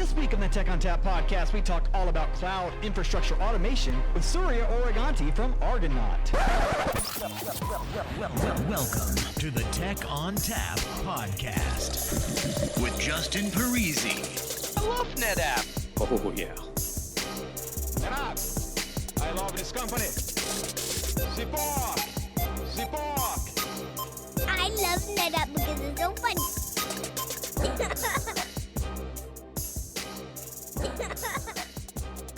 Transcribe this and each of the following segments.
This week on the Tech on Tap podcast, we talk all about cloud infrastructure automation with Surya Oruganti from Argonaut. Welcome to the Tech on Tap podcast with Justin Parisi. I love NetApp. Oh, yeah. NetApp. I love this company. Support. I love NetApp because it's so funny.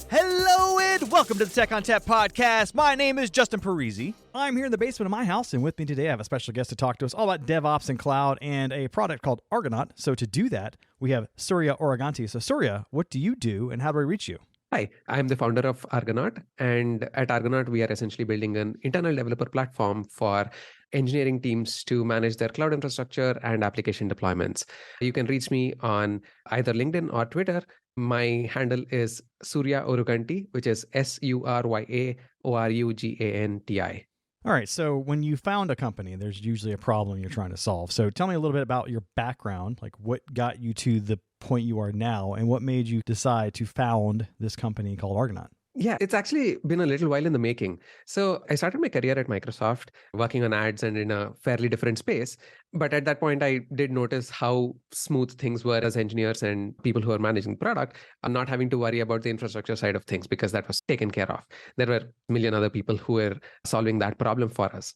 Hello and welcome to the Tech on Tap podcast. My name is Justin Parisi. I'm here in the basement of my house, and with me today I have a special guest to talk to us all about DevOps and cloud and a product called Argonaut. So to do that, we have Surya Oruganti. So Surya, what do you do and how do we reach you? Hi, I'm the founder of Argonaut, and at Argonaut, we are essentially building an internal developer platform for engineering teams to manage their cloud infrastructure and application deployments. You can reach me on either LinkedIn or Twitter. My handle is Surya Oruganti, which is SURYAORUGANTI. All right, so when you found a company, there's usually a problem you're trying to solve. So tell me a little bit about your background, like what got you to the point you are now, and what made you decide to found this company called Argonaut? Yeah, it's actually been a little while in the making. So I started my career at Microsoft working on ads and in a fairly different space. But at that point, I did notice how smooth things were as engineers and people who are managing product are not having to worry about the infrastructure side of things because that was taken care of. There were a million other people who were solving that problem for us.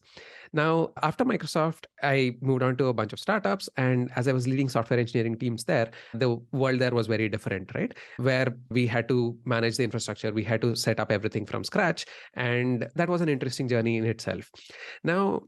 Now, after Microsoft, I moved on to a bunch of startups. And as I was leading software engineering teams there, the world there was very different, right? Where we had to manage the infrastructure. We had to set up everything from scratch. And that was an interesting journey in itself. Now,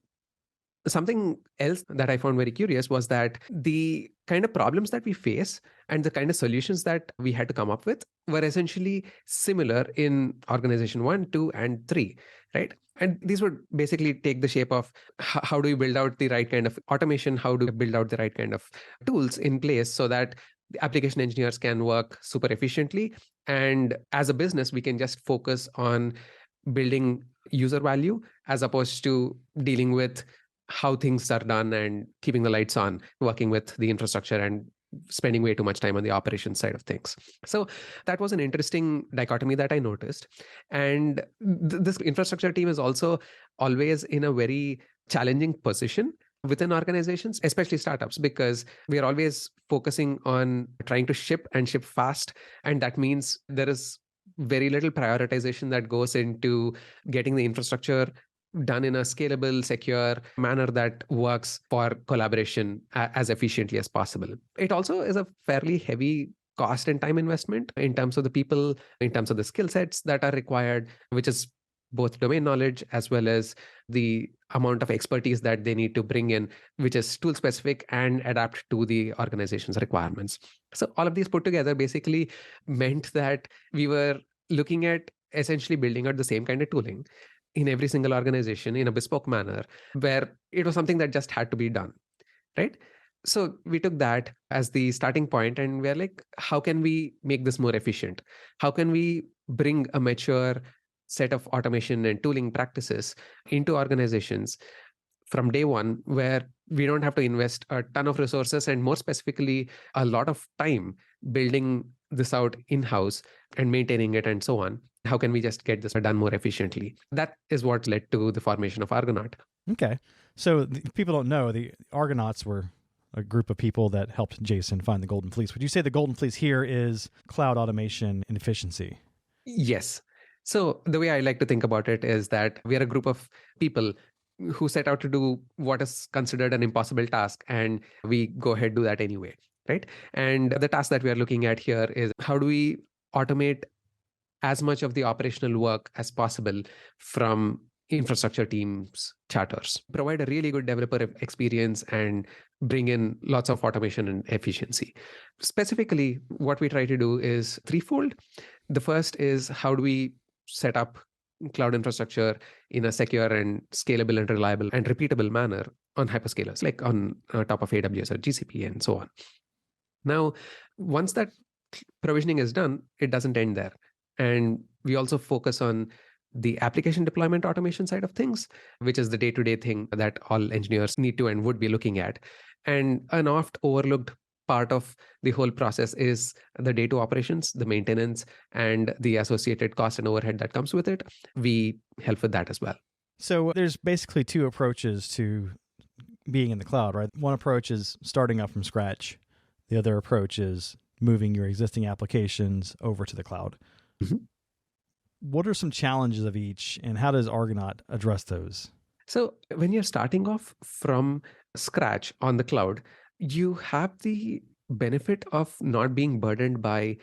something else that I found very curious was that the kind of problems that we face and the kind of solutions that we had to come up with were essentially similar in organization 1, 2, and 3, right? And these would basically take the shape of how do you build out the right kind of automation? How do you build out the right kind of tools in place so that the application engineers can work super efficiently? And as a business, we can just focus on building user value as opposed to dealing with how things are done and keeping the lights on, working with the infrastructure and spending way too much time on the operations side of things. So that was an interesting dichotomy that I noticed. And this infrastructure team is also always in a very challenging position within organizations, especially startups, because we are always focusing on trying to ship and ship fast. And that means there is very little prioritization that goes into getting the infrastructure done in a scalable, secure manner that works for collaboration as efficiently as possible. It also is a fairly heavy cost and time investment in terms of the people, in terms of the skill sets that are required, which is both domain knowledge as well as the amount of expertise that they need to bring in, which is tool specific and adapt to the organization's requirements. So all of these put together basically meant that we were looking at essentially building out the same kind of tooling in every single organization in a bespoke manner, where it was something that just had to be done, right? So we took that as the starting point and we're like, how can we make this more efficient? How can we bring a mature set of automation and tooling practices into organizations from day one, where we don't have to invest a ton of resources and more specifically, a lot of time building this out in-house and maintaining it and so on. How can we just get this done more efficiently? That is what led to the formation of Argonaut. Okay. So people don't know, the Argonauts were a group of people that helped Jason find the Golden Fleece. Would you say the Golden Fleece here is cloud automation and efficiency? Yes. So the way I like to think about it is that we are a group of people who set out to do what is considered an impossible task, and we go ahead and do that anyway, right? And the task that we are looking at here is how do we automate as much of the operational work as possible from infrastructure teams' charters, provide a really good developer experience and bring in lots of automation and efficiency. Specifically, what we try to do is threefold. The first is how do we set up cloud infrastructure in a secure and scalable and reliable and repeatable manner on hyperscalers, like on top of AWS or GCP and so on. Now, once that provisioning is done, it doesn't end there. And we also focus on the application deployment automation side of things, which is the day-to-day thing that all engineers need to and would be looking at. And an oft overlooked part of the whole process is the day two operations, the maintenance, and the associated cost and overhead that comes with it. We help with that as well. So there's basically two approaches to being in the cloud, right? One approach is starting up from scratch. The other approach is moving your existing applications over to the cloud. Mm-hmm. What are some challenges of each, and how does Argonaut address those? So when you're starting off from scratch on the cloud, you have the benefit of not being burdened by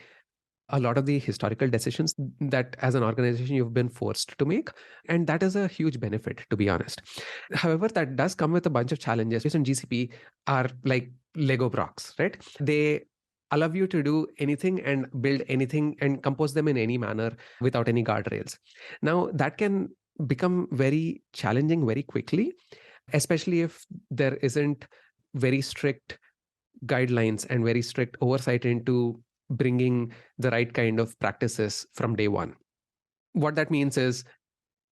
a lot of the historical decisions that as an organization you've been forced to make. And that is a huge benefit, to be honest. However, that does come with a bunch of challenges. In GCP are like Lego blocks, right? They allow you to do anything and build anything and compose them in any manner without any guardrails. Now, that can become very challenging very quickly, especially if there isn't very strict guidelines and very strict oversight into bringing the right kind of practices from day one. What that means is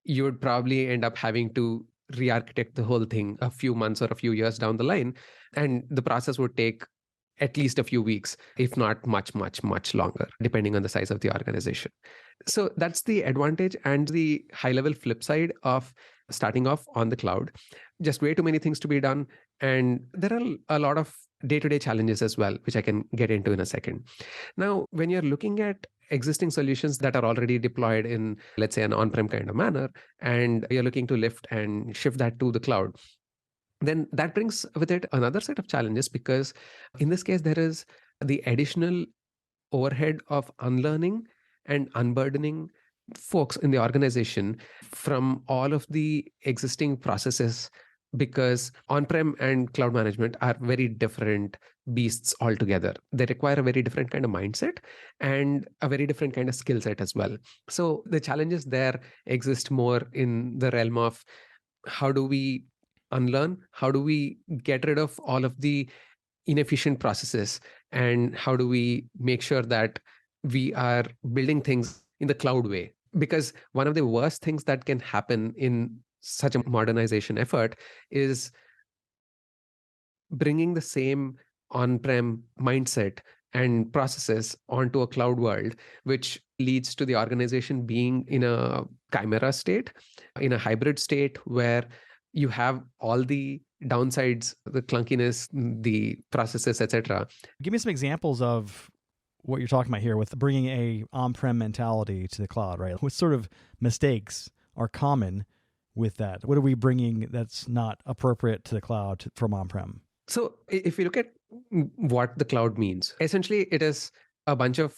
you would probably end up having to re-architect the whole thing a few months or a few years down the line. And the process would take at least a few weeks, if not much, much, much longer, depending on the size of the organization. So that's the advantage and the high-level flip side of starting off on the cloud. Just way too many things to be done. And there are a lot of day-to-day challenges as well, which I can get into in a second. Now, when you're looking at existing solutions that are already deployed in, let's say, an on-prem kind of manner, and you're looking to lift and shift that to the cloud, then that brings with it another set of challenges, because in this case, there is the additional overhead of unlearning and unburdening folks in the organization from all of the existing processes, because on-prem and cloud management are very different beasts altogether. They require a very different kind of mindset and a very different kind of skill set as well. So the challenges there exist more in the realm of how do we unlearn, how do we get rid of all of the inefficient processes, and how do we make sure that we are building things in the cloud way. Because one of the worst things that can happen in such a modernization effort is bringing the same on-prem mindset and processes onto a cloud world, which leads to the organization being in a chimera state, in a hybrid state where you have all the downsides, the clunkiness, the processes, etc. Give me some examples of what you're talking about here with bringing a on-prem mentality to the cloud, right? What sort of mistakes are common with that? What are we bringing that's not appropriate to the cloud from on-prem? So if you look at what the cloud means, essentially it is a bunch of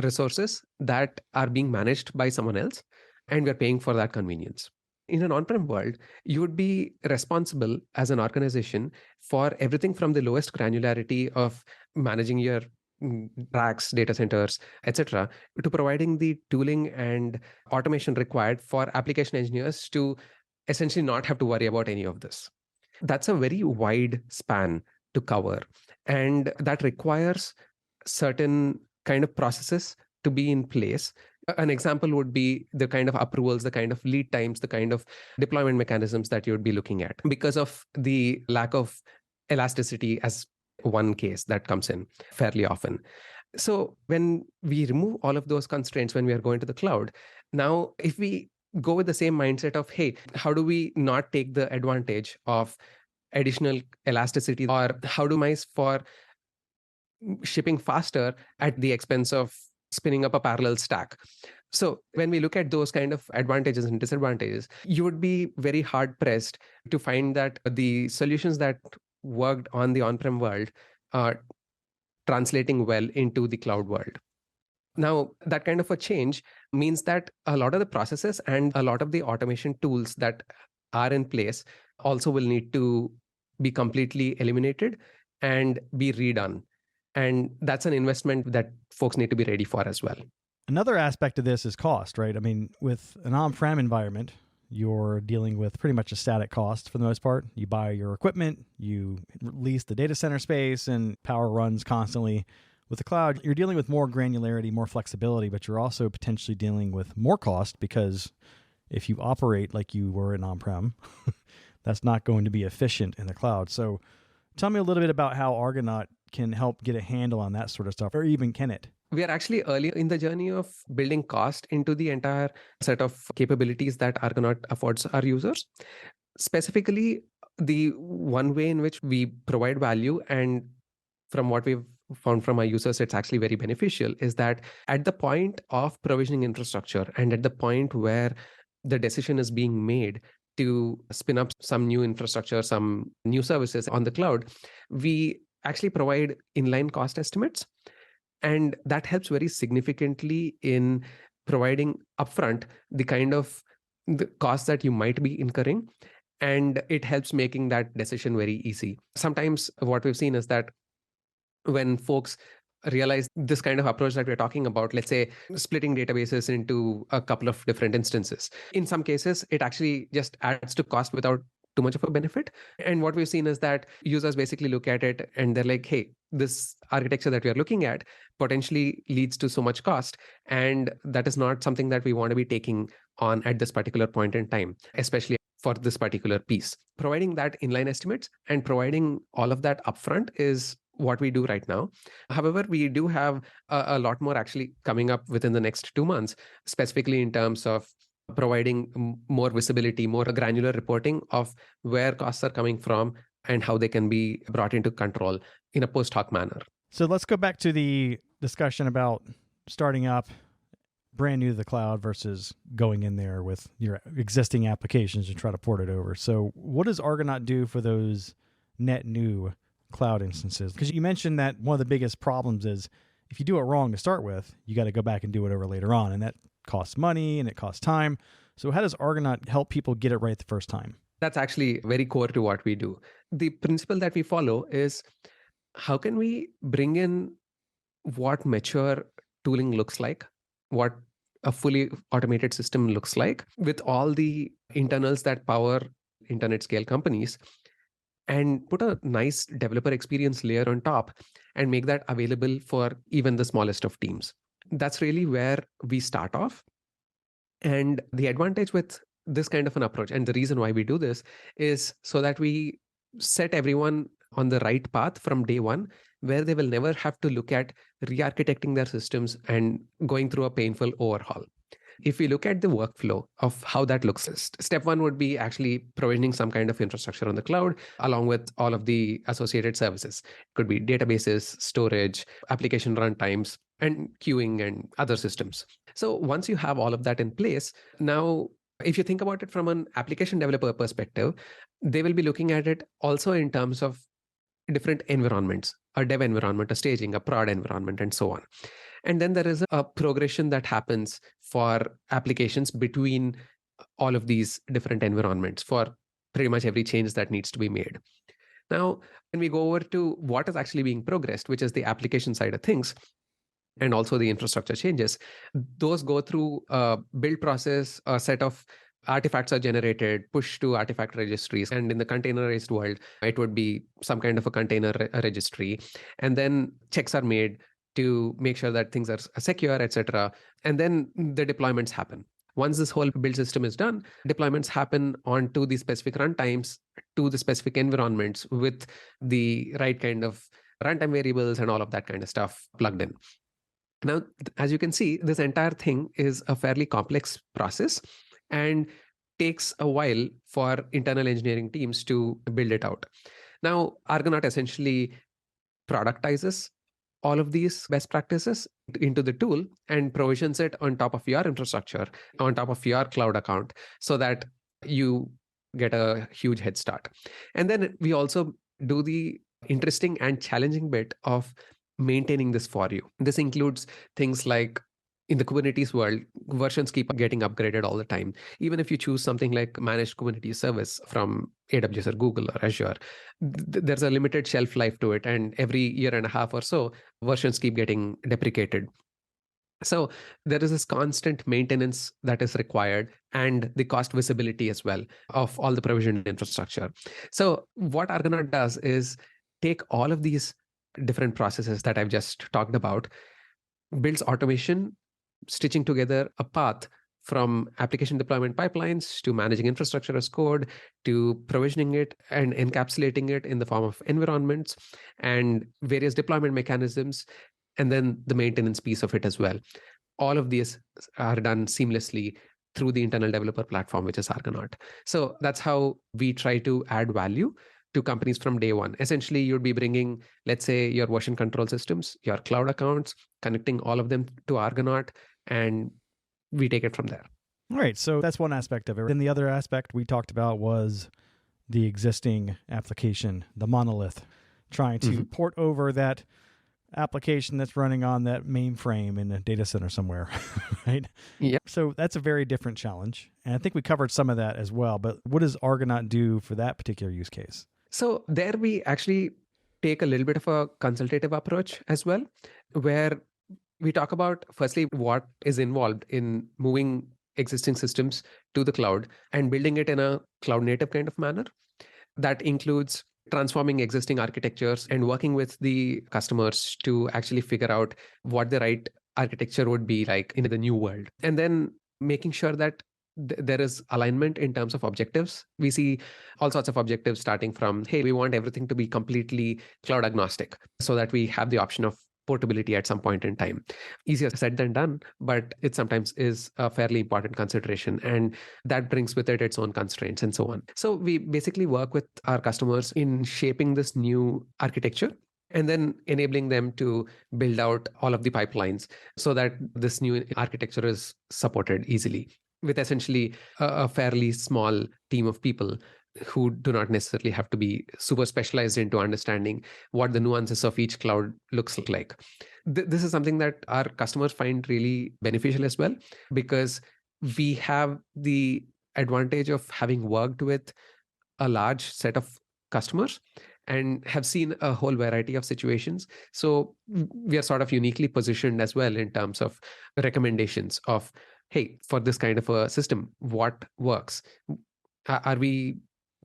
resources that are being managed by someone else, and we're paying for that convenience. In an on-prem world, you would be responsible as an organization for everything from the lowest granularity of managing your racks, data centers, etc., to providing the tooling and automation required for application engineers to essentially not have to worry about any of this. That's a very wide span to cover, and that requires certain kind of processes to be in place. An example would be the kind of approvals, the kind of lead times, the kind of deployment mechanisms that you would be looking at, because of the lack of elasticity as one case that comes in fairly often. So when we remove all of those constraints when we are going to the cloud, now if we go with the same mindset of, hey, how do we not take the advantage of additional elasticity, or how do we for shipping faster at the expense of spinning up a parallel stack? So when we look at those kind of advantages and disadvantages, you would be very hard pressed to find that the solutions that worked on the on-prem world are translating well into the cloud world. Now, that kind of a change means that a lot of the processes and a lot of the automation tools that are in place also will need to be completely eliminated and be redone. And that's an investment that folks need to be ready for as well. Another aspect of this is cost, right? I mean, with an on-prem environment, you're dealing with pretty much a static cost for the most part. You buy your equipment, you lease the data center space, and power runs constantly. With the cloud, you're dealing with more granularity, more flexibility, but you're also potentially dealing with more cost, because if you operate like you were in on-prem, that's not going to be efficient in the cloud. So tell me a little bit about how Argonaut can help get a handle on that sort of stuff, or even can it? We are actually early in the journey of building cost into the entire set of capabilities that Argonaut affords our users. Specifically, the one way in which we provide value, and from what we've found from our users, it's actually very beneficial, is that at the point of provisioning infrastructure and at the point where the decision is being made to spin up some new infrastructure, some new services on the cloud, we actually provide inline cost estimates. And that helps very significantly in providing upfront the kind of the costs that you might be incurring. And it helps making that decision very easy. Sometimes what we've seen is that when folks realize this kind of approach that we're talking about, let's say splitting databases into a couple of different instances, in some cases, it actually just adds to cost without too much of a benefit. And what we've seen is that users basically look at it and they're like, hey, this architecture that we are looking at potentially leads to so much cost. And that is not something that we want to be taking on at this particular point in time, especially for this particular piece. Providing that inline estimates and providing all of that upfront is what we do right now. However, we do have a lot more actually coming up within the next 2 months, specifically in terms of providing more visibility, more granular reporting of where costs are coming from and how they can be brought into control in a post hoc manner. So let's go back to the discussion about starting up brand new to the cloud versus going in there with your existing applications and try to port it over. So what does Argonaut do for those net new cloud instances? Because you mentioned that one of the biggest problems is if you do it wrong to start with, you got to go back and do it over later on. And that costs money and it costs time. So how does Argonaut help people get it right the first time? That's actually very core to what we do. The principle that we follow is how can we bring in what mature tooling looks like, what a fully automated system looks like with all the internals that power internet scale companies, and put a nice developer experience layer on top and make that available for even the smallest of teams. That's really where we start off. And the advantage with this kind of an approach, and the reason why we do this, is so that we set everyone on the right path from day one, where they will never have to look at re-architecting their systems and going through a painful overhaul. If we look at the workflow of how that looks, step one would be actually provisioning some kind of infrastructure on the cloud, along with all of the associated services. It could be databases, storage, application runtimes, and queuing and other systems. So once you have all of that in place, now, if you think about it from an application developer perspective, they will be looking at it also in terms of different environments, a dev environment, a staging, a prod environment, and so on. And then there is a progression that happens for applications between all of these different environments for pretty much every change that needs to be made. Now, when we go over to what is actually being progressed, which is the application side of things, and also the infrastructure changes, those go through a build process, a set of artifacts are generated, pushed to artifact registries. And in the containerized world, it would be some kind of a container registry. And then checks are made to make sure that things are secure, etc. And then the deployments happen. Once this whole build system is done, deployments happen onto the specific runtimes, to the specific environments with the right kind of runtime variables and all of that kind of stuff plugged in. Now, as you can see, this entire thing is a fairly complex process and takes a while for internal engineering teams to build it out. Now, Argonaut essentially productizes all of these best practices into the tool and provisions it on top of your infrastructure, on top of your cloud account, so that you get a huge head start. And then we also do the interesting and challenging bit of maintaining this for you. This includes things like, in the Kubernetes world, versions keep getting upgraded all the time. Even if you choose something like managed Kubernetes service from AWS or Google or Azure, there's a limited shelf life to it. And every year and a half or so, versions keep getting deprecated. So there is this constant maintenance that is required, and the cost visibility as well of all the provisioned infrastructure. So what Argonaut does is take all of these different processes that I've just talked about, builds automation, stitching together a path from application deployment pipelines to managing infrastructure as code to provisioning it and encapsulating it in the form of environments and various deployment mechanisms, and then the maintenance piece of it as well. All of these are done seamlessly through the internal developer platform, which is Argonaut. So that's how we try to add value to companies from day one. Essentially, you'd be bringing, let's say, your version control systems, your cloud accounts, connecting all of them to Argonaut, and we take it from there. All right, so that's one aspect of it. Then the other aspect we talked about was the existing application, the monolith, trying to port over that application that's running on that mainframe in a data center somewhere, right? Yeah. So that's a very different challenge. And I think we covered some of that as well. But what does Argonaut do for that particular use case? So there we actually take a little bit of a consultative approach as well, where we talk about, firstly, what is involved in moving existing systems to the cloud and building it in a cloud native kind of manner. That includes transforming existing architectures and working with the customers to actually figure out what the right architecture would be like in the new world. And then making sure that there is alignment in terms of objectives. We see all sorts of objectives starting from, hey, we want everything to be completely cloud agnostic so that we have the option of portability at some point in time. Easier said than done, but it sometimes is a fairly important consideration, and that brings with it its own constraints and so on. So we basically work with our customers in shaping this new architecture and then enabling them to build out all of the pipelines so that this new architecture is supported easily with essentially a fairly small team of people who do not necessarily have to be super specialized into understanding what the nuances of each cloud looks like. This is something that our customers find really beneficial as well, because we have the advantage of having worked with a large set of customers and have seen a whole variety of situations. So we are sort of uniquely positioned as well in terms of recommendations of, hey, for this kind of a system, what works? Are we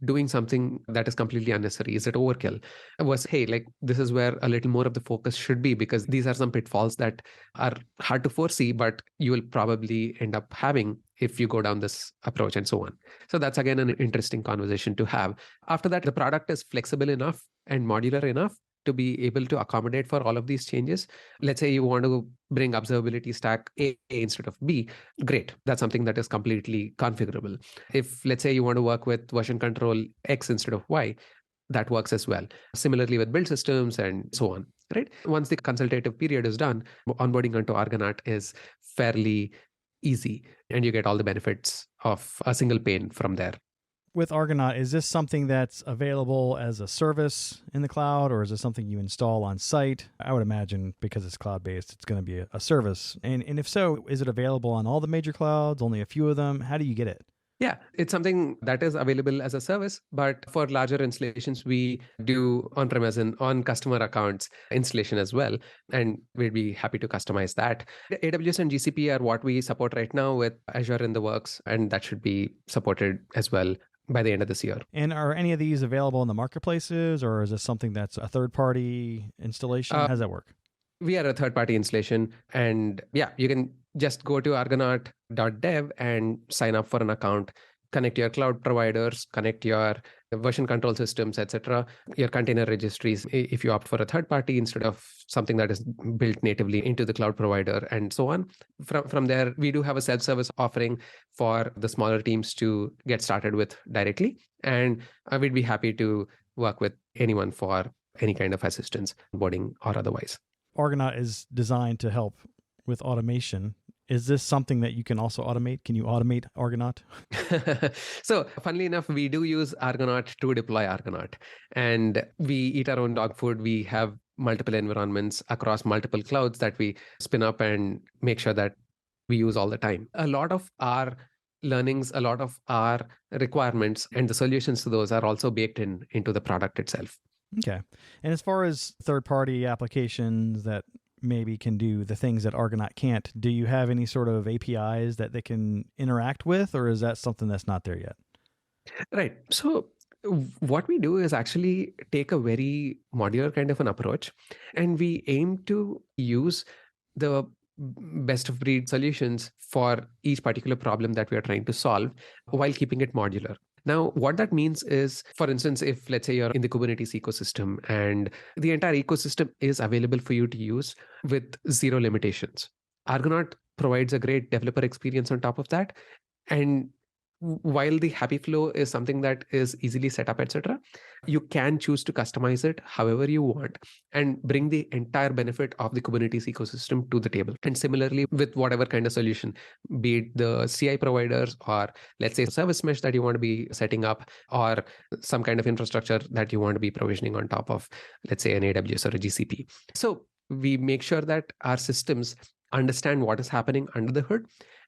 doing something that is completely unnecessary? Is it overkill? Was, hey, like this is where a little more of the focus should be, because these are some pitfalls that are hard to foresee, but you will probably end up having if you go down this approach and so on. So that's again an interesting conversation to have. After that, the product is flexible enough and modular enough to be able to accommodate for all of these changes. Let's say you want to bring observability stack A instead of B. Great. That's something that is completely configurable. If, let's say, you want to work with version control X instead of Y, that works as well. Similarly with build systems and so on, right? Once the consultative period is done, onboarding onto Argonaut is fairly easy, and you get all the benefits of a single pane from there. With Argonaut, is this something that's available as a service in the cloud, or is it something you install on site? I would imagine because it's cloud-based, it's going to be a service. And if so, is it available on all the major clouds, only a few of them? How do you get it? Yeah, it's something that is available as a service, but for larger installations, we do on-premise and on customer accounts installation as well, and we'd be happy to customize that. AWS and GCP are what we support right now, with Azure in the works, and that should be supported as well by the end of this year. And are any of these available in the marketplaces, or is this something that's a third-party installation? How does that work? We are a third-party installation, and yeah, you can just go to argonaut.dev and sign up for an account, connect your cloud providers, connect your version control systems, etc., your container registries, if you opt for a third party instead of something that is built natively into the cloud provider, and so on. From there, we do have a self-service offering for the smaller teams to get started with directly, and we'd be happy to work with anyone for any kind of assistance, onboarding or otherwise. Argonaut is designed to help with automation. Is this something that you can also automate? Can you automate Argonaut? So, funnily enough, we do use Argonaut to deploy Argonaut, and we eat our own dog food. We have multiple environments across multiple clouds that we spin up and make sure that we use all the time. A lot of our learnings, a lot of our requirements and the solutions to those are also baked into the product itself. Okay. And as far as third-party applications that maybe can do the things that Argonaut can't, do you have any sort of APIs that they can interact with, or is that something that's not there yet? Right. So what we do is actually take a very modular kind of an approach, and we aim to use the best of breed solutions for each particular problem that we are trying to solve while keeping it modular. Now, what that means is, for instance, if let's say you're in the Kubernetes ecosystem and the entire ecosystem is available for you to use with zero limitations, Argonaut provides a great developer experience on top of that. And while the happy flow is something that is easily set up, etc., you can choose to customize it however you want and bring the entire benefit of the Kubernetes ecosystem to the table. And similarly, with whatever kind of solution, be it the CI providers or let's say service mesh that you want to be setting up, or some kind of infrastructure that you want to be provisioning on top of, let's say, an AWS or a GCP. So we make sure that our systems understand what is happening under the hood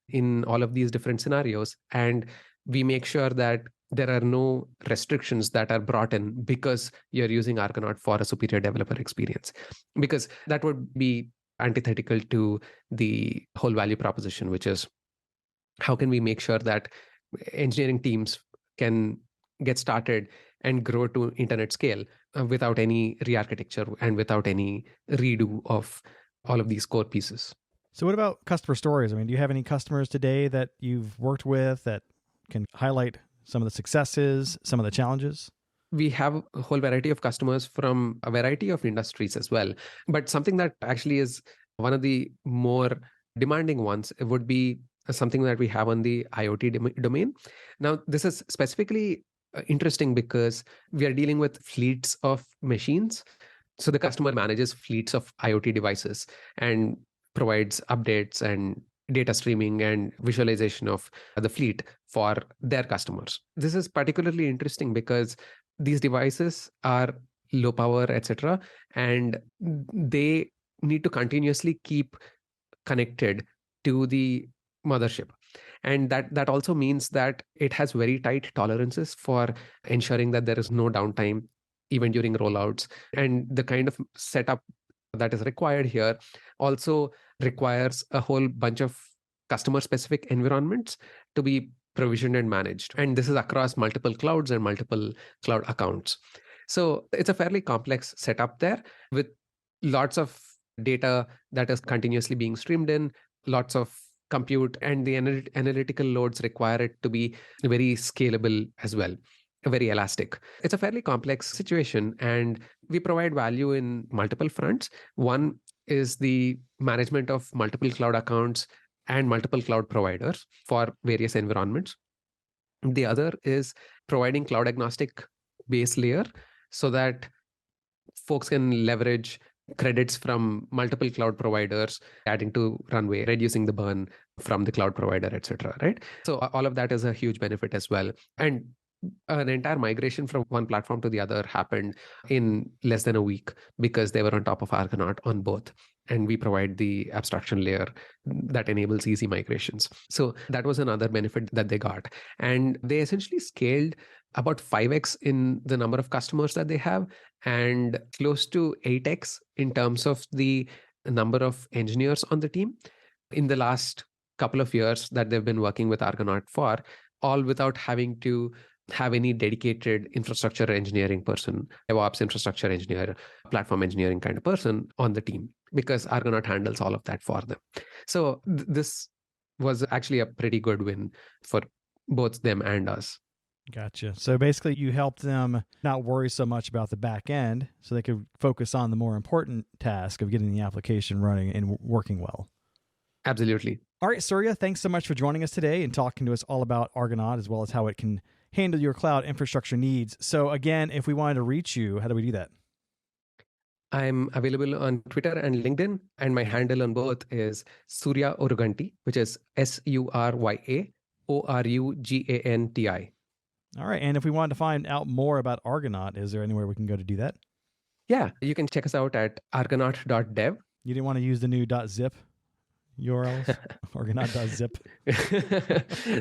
in all of these different scenarios. And we make sure that there are no restrictions that are brought in because you're using Argonaut for a superior developer experience, because that would be antithetical to the whole value proposition, which is how can we make sure that engineering teams can get started and grow to internet scale without any re-architecture and without any redo of all of these core pieces. So what about customer stories? I mean, do you have any customers today that you've worked with that can highlight some of the successes, some of the challenges? We have a whole variety of customers from a variety of industries as well. But something that actually is one of the more demanding ones would be something that we have on the IoT domain. Now, this is specifically interesting because we are dealing with fleets of machines. So the customer manages fleets of IoT devices and provides updates and data streaming and visualization of the fleet for their customers. This is particularly interesting because these devices are low power, etc., and they need to continuously keep connected to the mothership. And that also means that it has very tight tolerances for ensuring that there is no downtime even during rollouts. And the kind of setup that is required here also requires a whole bunch of customer specific environments to be provisioned and managed. And this is across multiple clouds and multiple cloud accounts. So it's a fairly complex setup there with lots of data that is continuously being streamed in, lots of compute, and the analytical loads require it to be very scalable as well, very elastic. It's a fairly complex situation, and we provide value in multiple fronts. One is the management of multiple cloud accounts and multiple cloud providers for various environments. The other is providing cloud agnostic base layer so that folks can leverage credits from multiple cloud providers, adding to runway, reducing the burn from the cloud provider, etc. Right? So all of that is a huge benefit as well. And an entire migration from one platform to the other happened in less than a week because they were on top of Argonaut on both. And we provide the abstraction layer that enables easy migrations. So that was another benefit that they got. And they essentially scaled about 5x in the number of customers that they have and close to 8x in terms of the number of engineers on the team in the last couple of years that they've been working with Argonaut for, all without having to have any dedicated infrastructure engineering person, DevOps infrastructure engineer, platform engineering kind of person on the team, because Argonaut handles all of that for them. So this was actually a pretty good win for both them and us. Gotcha. So basically you helped them not worry so much about the back end so they could focus on the more important task of getting the application running and working well. Absolutely. All right, Surya, thanks so much for joining us today and talking to us all about Argonaut as well as how it can handle your cloud infrastructure needs. So again, if we wanted to reach you, how do we do that? I'm available on Twitter and LinkedIn, and my handle on both is Surya Oruganti, which is SURYA ORUGANTI. All right. And if we wanted to find out more about Argonaut, is there anywhere we can go to do that? Yeah, you can check us out at argonaut.dev. You didn't want to use the new .zip URLs? Argonaut.zip.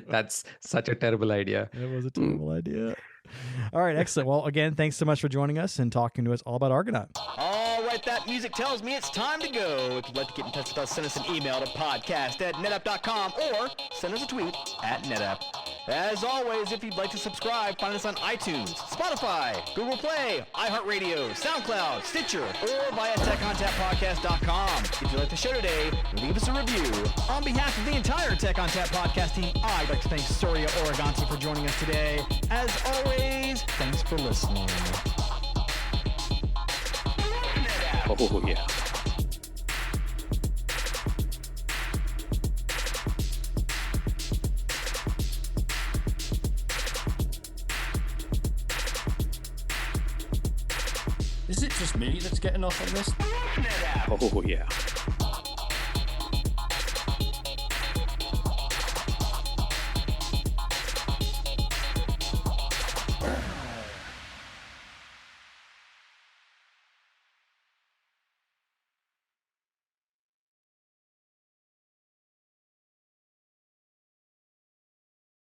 That's such a terrible idea. It was a terrible idea. All right, excellent. Well, again, thanks so much for joining us and talking to us all about Argonaut. All right, that music tells me it's time to go. If you'd like to get in touch with us, send us an email to podcast@netapp.com or send us a tweet @netapp. As always, if you'd like to subscribe, find us on iTunes, Spotify, Google Play, iHeartRadio, SoundCloud, Stitcher, or via TechOnTapPodcast.com. If you like the show today, leave us a review. On behalf of the entire Tech on Tap podcast team, I'd like to thank Surya Oruganti for joining us today. As always, thanks for listening. Oh, yeah. Is it just me that's getting off on this? Oh, yeah.